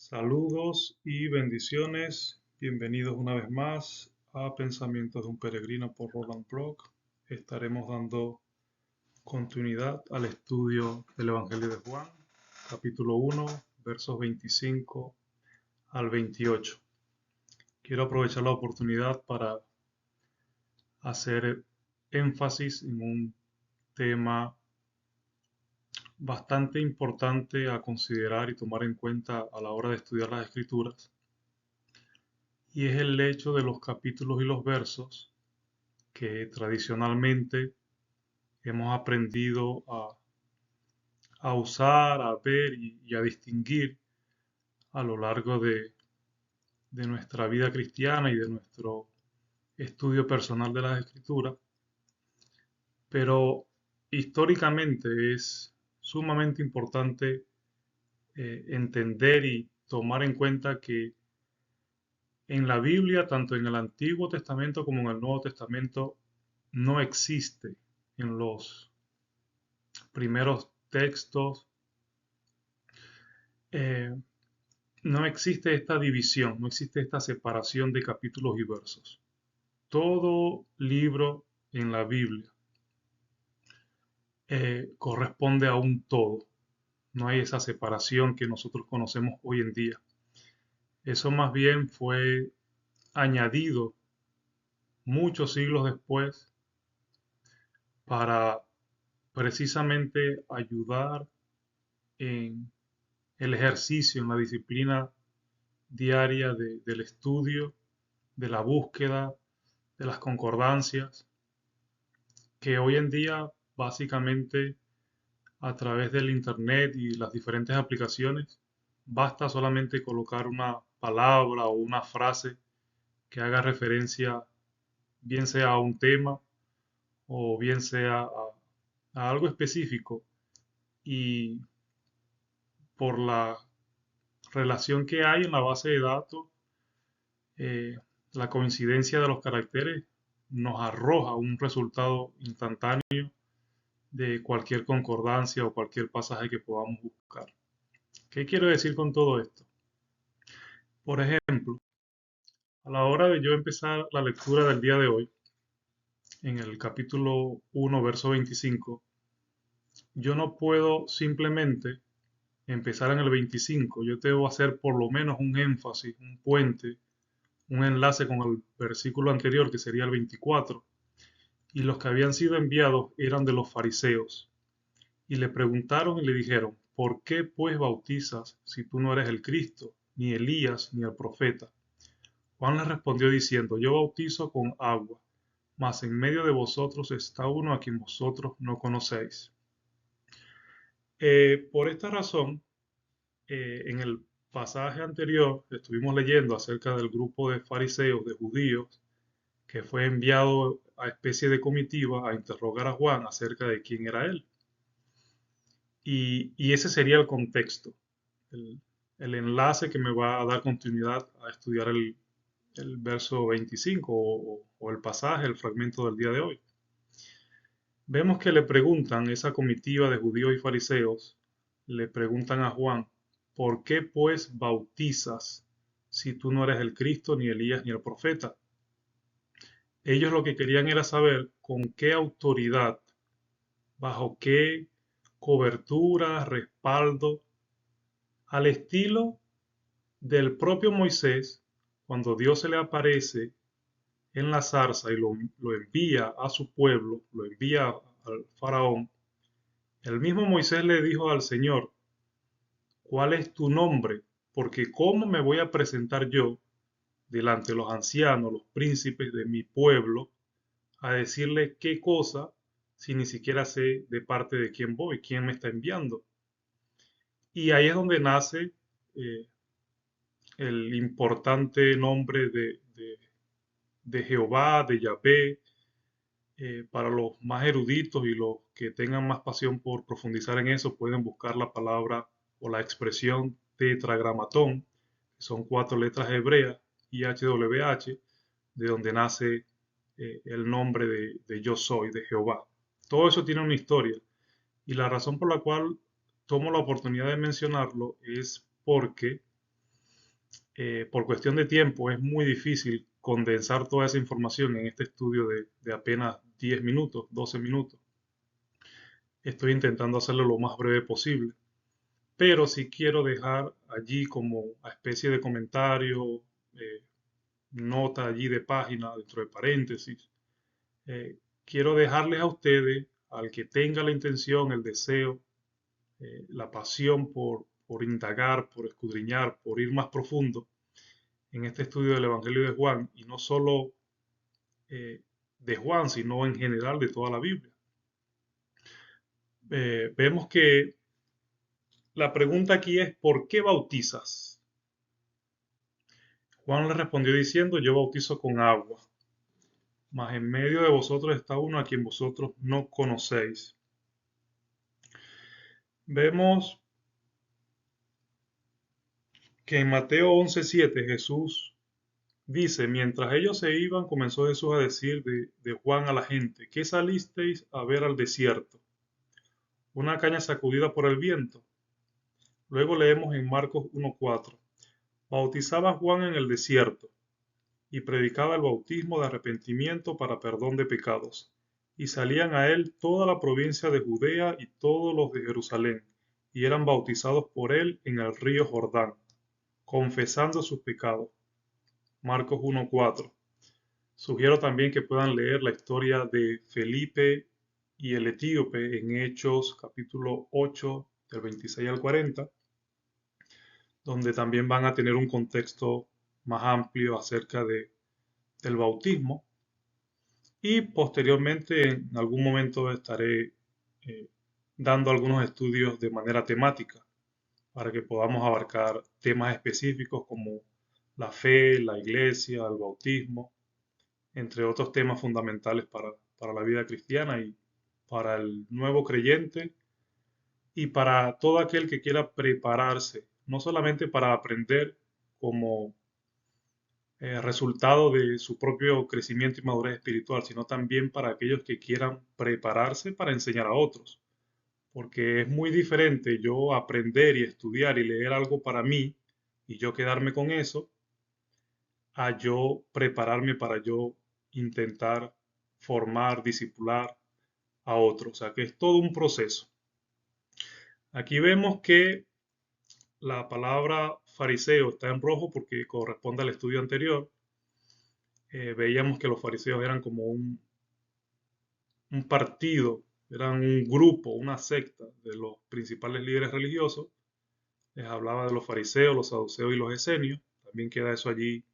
Saludos y bendiciones. Bienvenidos una vez más a Pensamientos de un Peregrino por Roland Block. Estaremos dando continuidad al estudio del Evangelio de Juan, capítulo 1, versos 25 al 28. Quiero aprovechar la oportunidad para hacer énfasis en un tema bastante importante a considerar y tomar en cuenta a la hora de estudiar las Escrituras, y es el hecho de los capítulos y los versos que tradicionalmente hemos aprendido a usar, a ver y a distinguir a lo largo de nuestra vida cristiana y de nuestro estudio personal de las Escrituras, pero históricamente es sumamente importante entender y tomar en cuenta que en la Biblia, tanto en el Antiguo Testamento como en el Nuevo Testamento, no existe en los primeros textos, eh, no existe esta división, no existe esta separación de capítulos y versos. Todo libro en la Biblia corresponde a un todo. No hay esa separación que nosotros conocemos hoy en día. Eso más bien fue añadido muchos siglos después para precisamente ayudar en el ejercicio, en la disciplina diaria del estudio, de la búsqueda, de las concordancias, que hoy en día básicamente a través del internet y las diferentes aplicaciones basta solamente colocar una palabra o una frase que haga referencia bien sea a un tema o bien sea a algo específico, y por la relación que hay en la base de datos, eh, la coincidencia de los caracteres nos arroja un resultado instantáneo de cualquier concordancia o cualquier pasaje que podamos buscar. ¿Qué quiero decir con todo esto? Por ejemplo, a la hora de yo empezar la lectura del día de hoy, en el capítulo 1, verso 25, yo no puedo simplemente empezar en el 25. Yo debo hacer por lo menos un énfasis, un puente, un enlace con el versículo anterior, que sería el 24. Y los que habían sido enviados eran de los fariseos. Y le preguntaron y le dijeron: ¿por qué pues bautizas si tú no eres el Cristo, ni Elías, ni el profeta? Juan les respondió diciendo: yo bautizo con agua, mas en medio de vosotros está uno a quien vosotros no conocéis. Por esta razón, en el pasaje anterior estuvimos leyendo acerca del grupo de fariseos, de judíos, que fue enviado a especie de comitiva a interrogar a Juan acerca de quién era él. Y ese sería el contexto, el, el enlace que me va a dar continuidad a estudiar el verso 25 o el pasaje, el fragmento del día de hoy. Vemos que le preguntan, esa comitiva de judíos y fariseos, le preguntan a Juan: ¿por qué pues bautizas si tú no eres el Cristo, ni Elías, ni el profeta? Ellos lo que querían era saber con qué autoridad, bajo qué cobertura, respaldo, al estilo del propio Moisés, cuando Dios se le aparece en la zarza y lo envía a su pueblo, lo envía al faraón. El mismo Moisés le dijo al Señor: ¿cuál es tu nombre? Porque ¿cómo me voy a presentar yo delante de los ancianos, los príncipes de mi pueblo, a decirle qué cosa si ni siquiera sé de parte de quién voy, quién me está enviando? Y ahí es donde nace eh, el importante nombre de Jehová, de Yahvé. Para los más eruditos y los que tengan más pasión por profundizar en eso, pueden buscar la palabra o la expresión tetragramatón, que son 4 letras hebreas, IHWH, de donde nace el nombre de yo soy, de Jehová. Todo eso tiene una historia, y la razón por la cual tomo la oportunidad de mencionarlo es porque Por cuestión de tiempo es muy difícil condensar toda esa información en este estudio de apenas 10 minutos, 12 minutos. Estoy intentando hacerlo lo más breve posible, pero sí quiero dejar allí como a especie de comentario, eh, nota allí de página dentro de paréntesis. Quiero dejarles a ustedes, al que tenga la intención, el deseo, la pasión por indagar, por escudriñar, por ir más profundo en este estudio del Evangelio de Juan, y no solo de Juan, sino en general de toda la Biblia. Vemos que la pregunta aquí es, ¿por qué bautizas? Juan le respondió diciendo, yo bautizo con agua, mas en medio de vosotros está uno a quien vosotros no conocéis. Vemos que en Mateo 11:7 Jesús dice, mientras ellos se iban, comenzó Jesús a decir de Juan a la gente, ¿qué salisteis a ver al desierto? ¿Una caña sacudida por el viento? Luego leemos en Marcos 1:4, bautizaba Juan en el desierto y predicaba el bautismo de arrepentimiento para perdón de pecados. Y salían a él toda la provincia de Judea y todos los de Jerusalén, y eran bautizados por él en el río Jordán, confesando sus pecados. Marcos 1:4. Sugiero también que puedan leer la historia de Felipe y el etíope en Hechos capítulo 8 del 26 al 40, donde también van a tener un contexto más amplio acerca del bautismo. Y posteriormente en algún momento estaré eh, dando algunos estudios de manera temática para que podamos abarcar temas específicos como la fe, la iglesia, el bautismo, entre otros temas fundamentales para la vida cristiana y para el nuevo creyente y para todo aquel que quiera prepararse, no solamente para aprender como resultado de su propio crecimiento y madurez espiritual, sino también para aquellos que quieran prepararse para enseñar a otros. Porque es muy diferente yo aprender y estudiar y leer algo para mí y yo quedarme con eso, a yo prepararme para yo intentar formar, discipular a otros. O sea que es todo un proceso. Aquí vemos que la palabra fariseo está en rojo porque corresponde al estudio anterior. Veíamos que los fariseos eran como un partido, eran un grupo, una secta de los principales líderes religiosos. Les hablaba de los fariseos, los saduceos y los esenios. También queda eso allí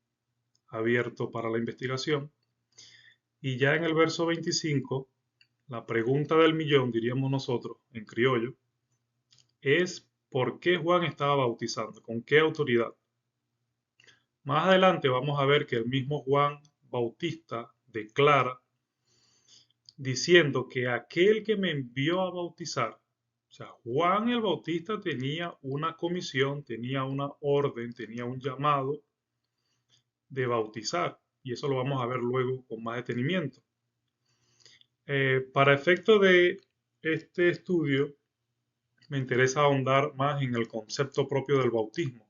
abierto para la investigación. Y ya en el verso 25, la pregunta del millón, diríamos nosotros en criollo, es ¿por qué Juan estaba bautizando? ¿Con qué autoridad? Más adelante vamos a ver que el mismo Juan Bautista declara diciendo que aquel que me envió a bautizar, o sea, Juan el Bautista tenía una comisión, tenía una orden, tenía un llamado de bautizar, y eso lo vamos a ver luego con más detenimiento. Para efecto de este estudio, me interesa ahondar más en el concepto propio del bautismo.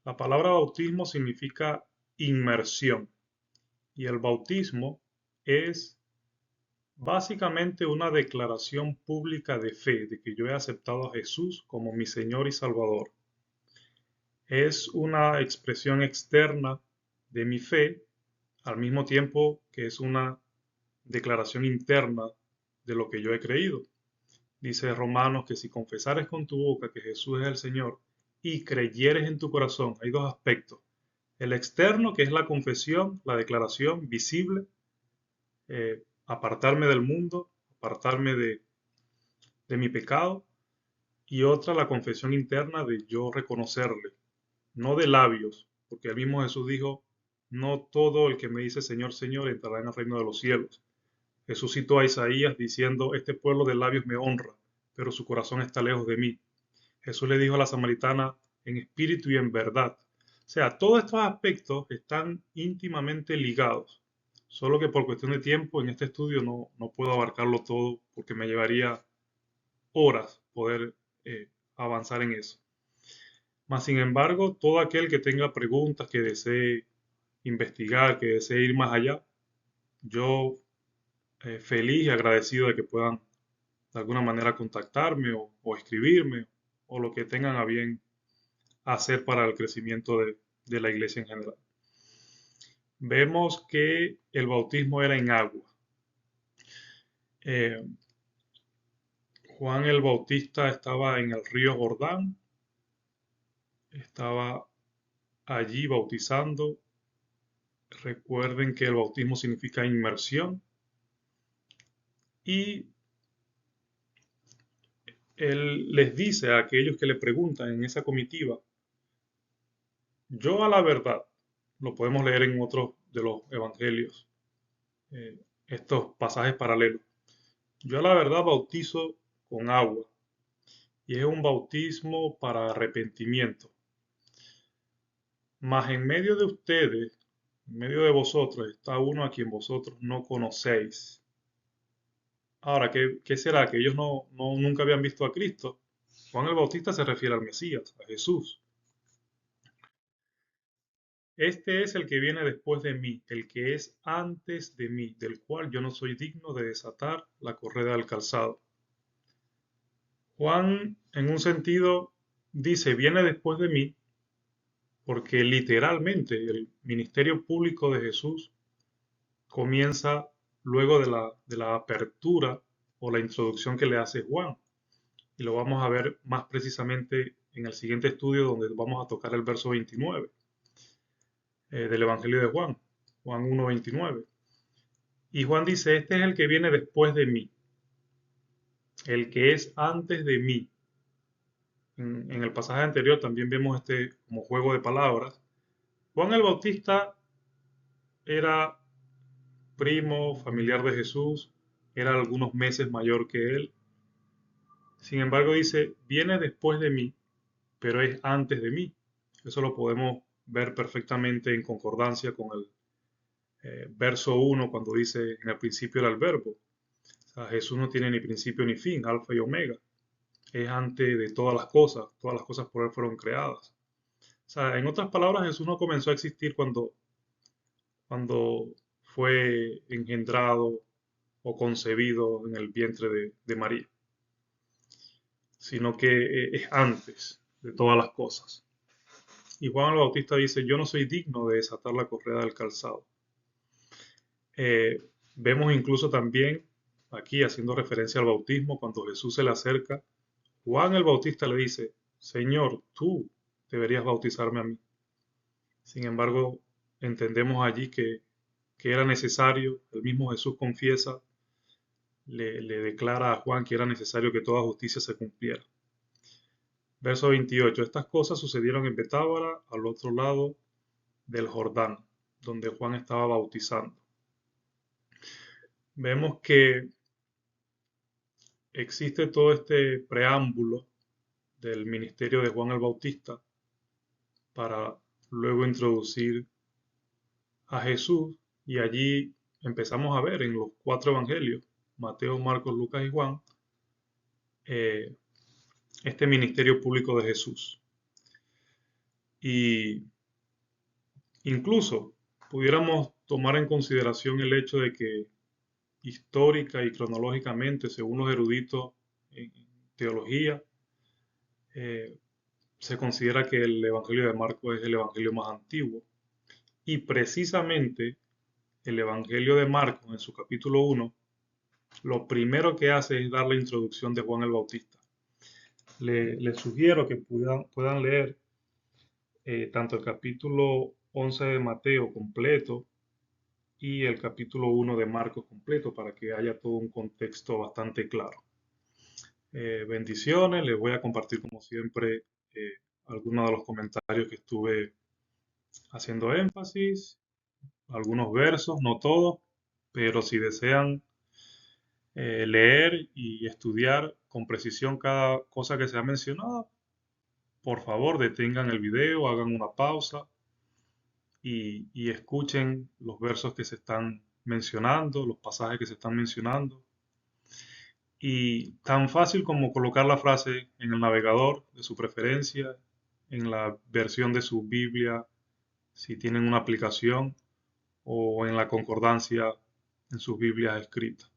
La palabra bautismo significa inmersión, y el bautismo es básicamente una declaración pública de fe, de que yo he aceptado a Jesús como mi Señor y Salvador. Es una expresión externa de mi fe, al mismo tiempo que es una declaración interna de lo que yo he creído. Dice Romanos que si confesares con tu boca que Jesús es el Señor y creyeres en tu corazón, hay dos aspectos. El externo, que es la confesión, la declaración visible, apartarme del mundo, apartarme de mi pecado, y otra, la confesión interna de yo reconocerle, no de labios, porque el mismo Jesús dijo, no todo el que me dice Señor, Señor entrará en el reino de los cielos. Jesús citó a Isaías diciendo, este pueblo de labios me honra, pero su corazón está lejos de mí. Jesús le dijo a la samaritana, en espíritu y en verdad. O sea, todos estos aspectos están íntimamente ligados. Solo que por cuestión de tiempo en este estudio no puedo abarcarlo todo porque me llevaría horas poder avanzar en eso. Mas, sin embargo, todo aquel que tenga preguntas, que desee investigar, que desee ir más allá, yo feliz y agradecido de que puedan de alguna manera contactarme o escribirme o lo que tengan a bien hacer para el crecimiento de la iglesia en general. Vemos que el bautismo era en agua. Eh, Juan el Bautista estaba en el río Jordán, estaba allí bautizando. Recuerden que el bautismo significa inmersión y él les dice a aquellos que le preguntan en esa comitiva, yo a la verdad, lo podemos leer en otros de los evangelios, estos pasajes paralelos, yo a la verdad bautizo con agua y es un bautismo para arrepentimiento. Mas en medio de ustedes, en medio de vosotros, está uno a quien vosotros no conocéis. Ahora, ¿qué será? ¿Que ellos nunca habían visto a Cristo? Juan el Bautista se refiere al Mesías, a Jesús. Este es el que viene después de mí, el que es antes de mí, del cual yo no soy digno de desatar la correa del calzado. Juan, en un sentido, dice, viene después de mí, porque literalmente el ministerio público de Jesús comienza luego de la apertura o la introducción que le hace Juan. Y lo vamos a ver más precisamente en el siguiente estudio donde vamos a tocar el verso 29 del Evangelio de Juan, Juan 1:29. Y Juan dice, este es el que viene después de mí, el que es antes de mí. En el pasaje anterior también vemos este como juego de palabras. Juan el Bautista era primo, familiar de Jesús, era algunos meses mayor que él. Sin embargo, dice, viene después de mí, pero es antes de mí. Eso lo podemos ver perfectamente en concordancia con el verso 1 cuando dice, en el principio era el verbo. O sea, Jesús no tiene ni principio ni fin, alfa y omega. Es antes de todas las cosas por él fueron creadas. O sea, en otras palabras, Jesús no comenzó a existir cuando fue engendrado o concebido en el vientre de María, sino que es antes de todas las cosas. Y Juan el Bautista dice, yo no soy digno de desatar la correa del calzado. Vemos incluso también aquí haciendo referencia al bautismo, cuando Jesús se le acerca, Juan el Bautista le dice, Señor, tú deberías bautizarme a mí. Sin embargo, entendemos allí que era necesario, el mismo Jesús confiesa, le declara a Juan que era necesario que toda justicia se cumpliera. Verso 28. Estas cosas sucedieron en Betábara, al otro lado del Jordán, donde Juan estaba bautizando. Vemos que existe todo este preámbulo del ministerio de Juan el Bautista para luego introducir a Jesús y allí empezamos a ver en los 4 evangelios, Mateo, Marcos, Lucas y Juan, eh, este ministerio público de Jesús. Y incluso pudiéramos tomar en consideración el hecho de que histórica y cronológicamente, según los eruditos en teología, eh, se considera que el Evangelio de Marcos es el Evangelio más antiguo. Y precisamente el Evangelio de Marcos, en su capítulo 1, lo primero que hace es dar la introducción de Juan el Bautista. Les sugiero que puedan leer tanto el capítulo 11 de Mateo completo y el capítulo 1 de Marcos completo para que haya todo un contexto bastante claro. Bendiciones, les voy a compartir como siempre algunos de los comentarios que estuve haciendo énfasis, algunos versos, no todos, pero si desean leer y estudiar con precisión cada cosa que se ha mencionado, por favor detengan el video, hagan una pausa y escuchen los versos que se están mencionando, los pasajes que se están mencionando. Y tan fácil como colocar la frase en el navegador de su preferencia en la versión de su Biblia, si tienen una aplicación, o en la concordancia en sus Biblias escritas.